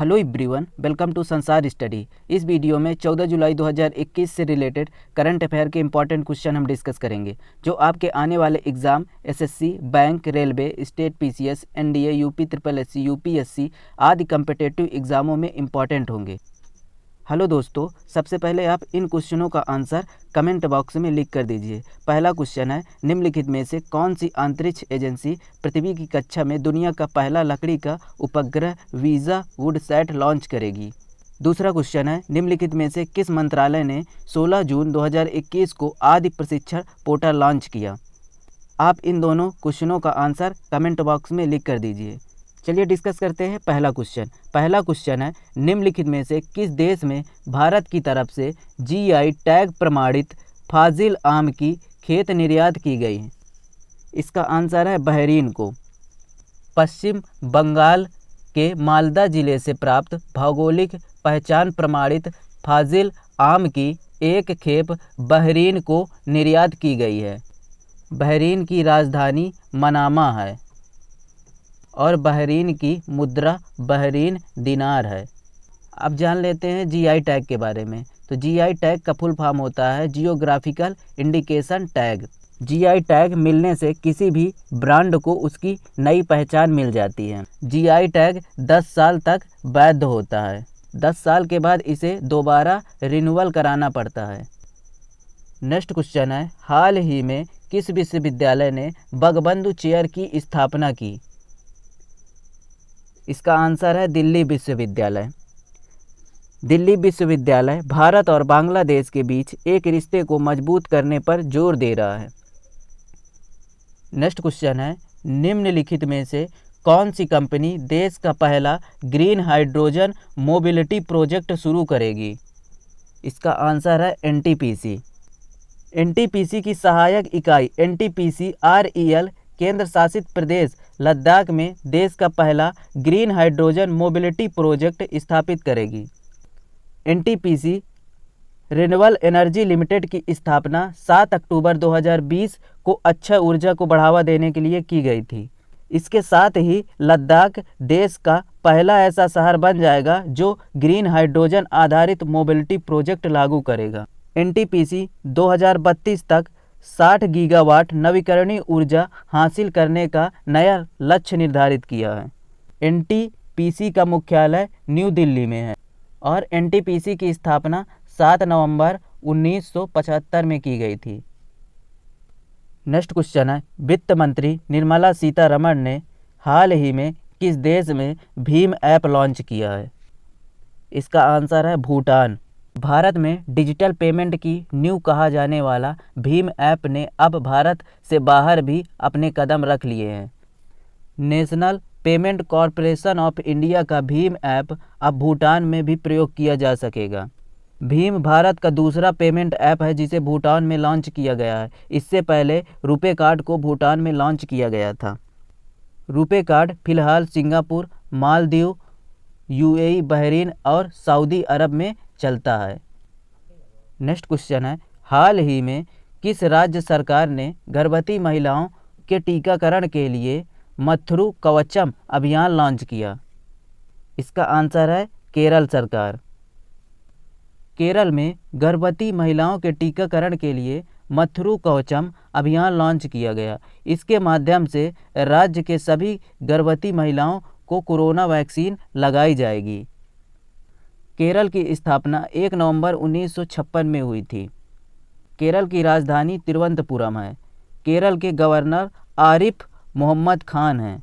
Hello everyone, welcome to संसार study. इस video में 14 जुलाई 2021 से रिलेटेड करंट अफेयर के इंपॉर्टेंट क्वेश्चन हम डिस्कस करेंगे, जो आपके आने वाले exam SSC, bank, railway, state PCS, NDA, UP triple SC, UPSC आदि कम्पिटेटिव एग्जामों में इंपॉर्टेंट होंगे। हेलो दोस्तों, सबसे पहले आप इन क्वेश्चनों का आंसर कमेंट बॉक्स में लिख कर दीजिए। पहला क्वेश्चन है, निम्नलिखित में से कौन सी अंतरिक्ष एजेंसी पृथ्वी की कक्षा में दुनिया का पहला लकड़ी का उपग्रह वीज़ा वुडसैट लॉन्च करेगी। दूसरा क्वेश्चन है, निम्नलिखित में से किस मंत्रालय ने 16 जून 2021 को आदि प्रशिक्षण पोर्टल लॉन्च किया। आप इन दोनों क्वेश्चनों का आंसर कमेंट बॉक्स में लिख कर दीजिए। चलिए डिस्कस करते हैं पहला क्वेश्चन है, निम्नलिखित में से किस देश में भारत की तरफ से जीआई टैग प्रमाणित फाजिल आम की खेत निर्यात की गई है। इसका आंसर है बहरीन को। पश्चिम बंगाल के मालदा जिले से प्राप्त भौगोलिक पहचान प्रमाणित फाजिल आम की एक खेप बहरीन को निर्यात की गई है। बहरीन की राजधानी मनामा है और बहरीन की मुद्रा बहरीन दिनार है। अब जान लेते हैं जीआई टैग के बारे में। तो जीआई टैग का फुल फॉर्म होता है geographical indication tag. GI tag मिलने से किसी भी ब्रांड को उसकी नई पहचान मिल जाती है। जीआई टैग 10 साल तक वैध होता है। 10 साल के बाद इसे दोबारा रिन्यूअल कराना पड़ता है। नेक्स्ट क्वेश्चन है, हाल ही में किस विश्वविद्यालय ने बंगबंधु चेयर की स्थापना की। इसका आंसर है दिल्ली विश्वविद्यालय। दिल्ली विश्वविद्यालय भारत और बांग्लादेश के बीच एक रिश्ते को मजबूत करने पर जोर दे रहा है। नेक्स्ट क्वेश्चन है, निम्नलिखित में से कौन सी कंपनी देश का पहला ग्रीन हाइड्रोजन मोबिलिटी प्रोजेक्ट शुरू करेगी। इसका आंसर है एनटीपीसी। एनटीपीसी की सहायक इकाई एनटीपीसी आरईएल केंद्र शासित प्रदेश लद्दाख में देश का पहला ग्रीन हाइड्रोजन मोबिलिटी प्रोजेक्ट स्थापित करेगी। एनटीपीसी रिन्यूएबल एनर्जी लिमिटेड की स्थापना 7 अक्टूबर 2020 को अक्षय ऊर्जा को बढ़ावा देने के लिए की गई थी। इसके साथ ही लद्दाख देश का पहला ऐसा शहर बन जाएगा जो ग्रीन हाइड्रोजन आधारित मोबिलिटी प्रोजेक्ट लागू करेगा। एनटीपीसी 2032 तक 60 गीगावाट नवीकरणीय ऊर्जा हासिल करने का नया लक्ष्य निर्धारित किया है। एनटीपीसी का मुख्यालय न्यू दिल्ली में है और एनटीपीसी की स्थापना 7 नवंबर 1975 में की गई थी। नेक्स्ट क्वेश्चन है, वित्त मंत्री निर्मला सीतारमण ने हाल ही में किस देश में भीम ऐप लॉन्च किया है। इसका आंसर है भूटान। भारत में डिजिटल पेमेंट की नींव कहा जाने वाला भीम ऐप ने अब भारत से बाहर भी अपने कदम रख लिए हैं। National payment corporation of India का भीम ऐप अब भूटान में भी प्रयोग किया जा सकेगा। भीम भारत का दूसरा पेमेंट ऐप है जिसे भूटान में लॉन्च किया गया है। इससे पहले रुपे कार्ड को भूटान में लॉन्च किया गया था। रुपे कार्ड फिलहाल सिंगापुर, मालदीव, यूएई, बहरीन और सऊदी अरब में चलता है। नेक्स्ट क्वेश्चन है, हाल ही में किस राज्य सरकार ने गर्भवती महिलाओं के टीकाकरण के लिए मथुरु कवचम अभियान लॉन्च किया। इसका आंसर है केरल सरकार। केरल में गर्भवती महिलाओं के टीकाकरण के लिए मथुरु कवचम अभियान लॉन्च किया गया। इसके माध्यम से राज्य के सभी गर्भवती महिलाओं को कोरोना वैक्सीन लगाई जाएगी। केरल की स्थापना 1 नवंबर 1956 में हुई थी। केरल की राजधानी तिरुवनंतपुरम है। केरल के गवर्नर आरिफ मोहम्मद खान हैं।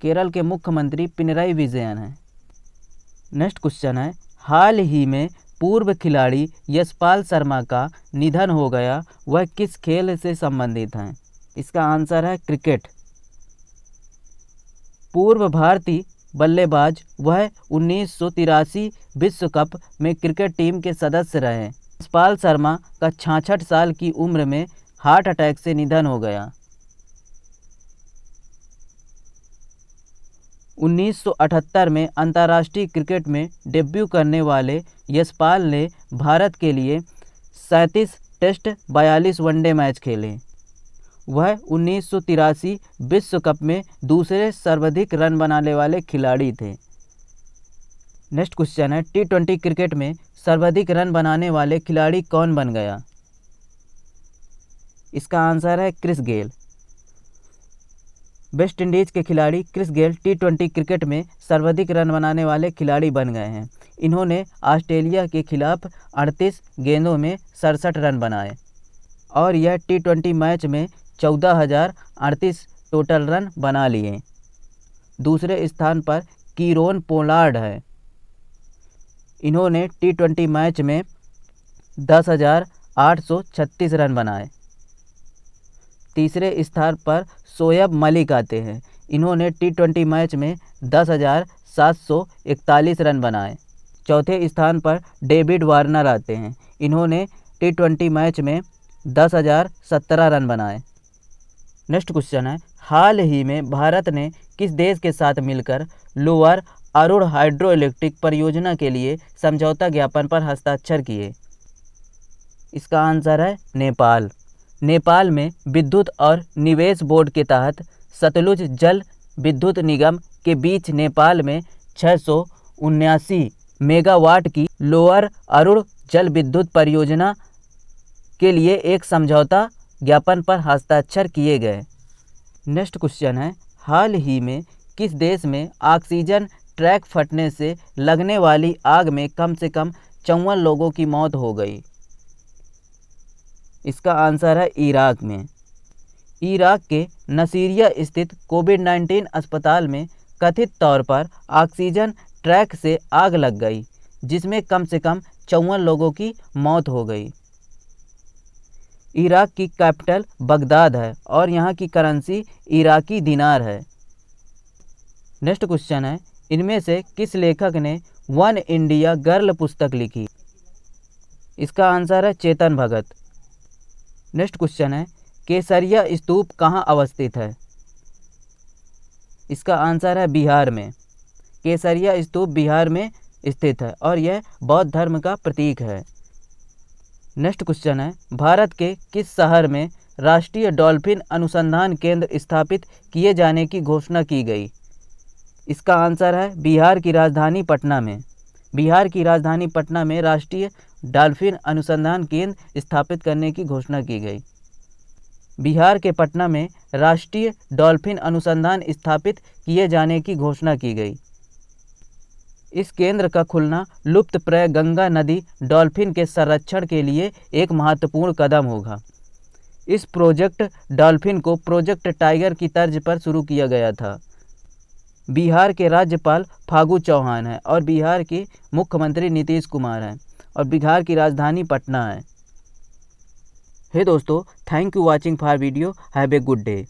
केरल के मुख्यमंत्री पिनराई विजयन हैं। नेक्स्ट क्वेश्चन है, हाल ही में पूर्व खिलाड़ी यशपाल शर्मा का निधन हो गया, वह किस खेल से संबंधित हैं। इसका आंसर है क्रिकेट। पूर्व भारतीय बल्लेबाज वह 1983 विश्व कप में क्रिकेट टीम के सदस्य रहे। यशपाल शर्मा का 66 साल की उम्र में हार्ट अटैक से निधन हो गया। 1978 में अंतर्राष्ट्रीय क्रिकेट में डेब्यू करने वाले यशपाल ने भारत के लिए 37 टेस्ट 42 वनडे मैच खेले। वह 1983 विश्व कप में दूसरे सर्वाधिक रन बनाने वाले खिलाड़ी थे। नेक्स्ट क्वेश्चन है, T20 क्रिकेट में सर्वाधिक रन बनाने वाले खिलाड़ी कौन बन गया? इसका आंसर है क्रिस गेल। वेस्ट इंडीज़ के खिलाड़ी क्रिस गेल T20 क्रिकेट में सर्वाधिक रन बनाने वाले खिलाड़ी बन गए हैं। इन्होंने ऑस्ट्रेलिया के खिलाफ 38 गेंदों में 67 रन बनाए और यह T20 मैच में 14,038 टोटल रन बना लिए। दूसरे स्थान पर कीरोन पोलार्ड है। इन्होंने T20 मैच में 10,836 रन बनाए। तीसरे स्थान पर शोएब मलिक आते हैं। इन्होंने T20 मैच में 10,741 रन बनाए। चौथे स्थान पर डेविड वार्नर आते हैं। इन्होंने T20 मैच में 10,017 रन बनाए। नेक्स्ट क्वेश्चन है, हाल ही में भारत ने किस देश के साथ मिलकर लोअर अरुण हाइड्रो इलेक्ट्रिक परियोजना के लिए समझौता ज्ञापन पर हस्ताक्षर किए? इसका आंसर है नेपाल। नेपाल में विद्युत और निवेश बोर्ड के तहत सतलुज जल विद्युत निगम के बीच नेपाल में 679 मेगावाट की लोअर अरुण जल विद्युत परियोजना के लिए एक समझौता ज्ञापन पर हस्ताक्षर किए गए। नेक्स्ट क्वेश्चन है, हाल ही में किस देश में ऑक्सीजन ट्रैक फटने से लगने वाली आग में कम से कम 54 लोगों की मौत हो गई? इसका आंसर है इराक में। इराक के नसीरिया स्थित कोविड-19 अस्पताल में कथित तौर पर ऑक्सीजन ट्रैक से आग लग गई, जिसमें कम से कम 54 लोगों की मौत हो गई। इराक की कैपिटल बगदाद है और यहाँ की करेंसी इराकी दिनार है। नेक्स्ट क्वेश्चन है, इनमें से किस लेखक ने वन इंडिया गर्ल पुस्तक लिखी? इसका आंसर है चेतन भगत। नेक्स्ट क्वेश्चन है, केसरिया स्तूप कहाँ अवस्थित है? इसका आंसर है बिहार में। केसरिया स्तूप बिहार में स्थित है और यह बौद्ध धर्म का प्रतीक है। नेक्स्ट क्वेश्चन है, भारत के किस शहर में राष्ट्रीय डॉल्फिन अनुसंधान केंद्र स्थापित किए जाने की घोषणा की गई? इसका आंसर है बिहार की राजधानी पटना में। बिहार की राजधानी पटना में राष्ट्रीय डॉल्फिन अनुसंधान केंद्र स्थापित करने की घोषणा की गई। बिहार के पटना में राष्ट्रीय डॉल्फिन अनुसंधान स्थापित किए जाने की घोषणा की गई। इस केंद्र का खुलना लुप्तप्राय गंगा नदी डॉल्फिन के संरक्षण के लिए एक महत्वपूर्ण कदम होगा। इस प्रोजेक्ट डॉल्फिन को प्रोजेक्ट टाइगर की तर्ज पर शुरू किया गया था। बिहार के राज्यपाल फागू चौहान हैं और बिहार के मुख्यमंत्री नीतीश कुमार हैं और बिहार की राजधानी पटना है। हे दोस्तों, thank you watching for video. Have a good day.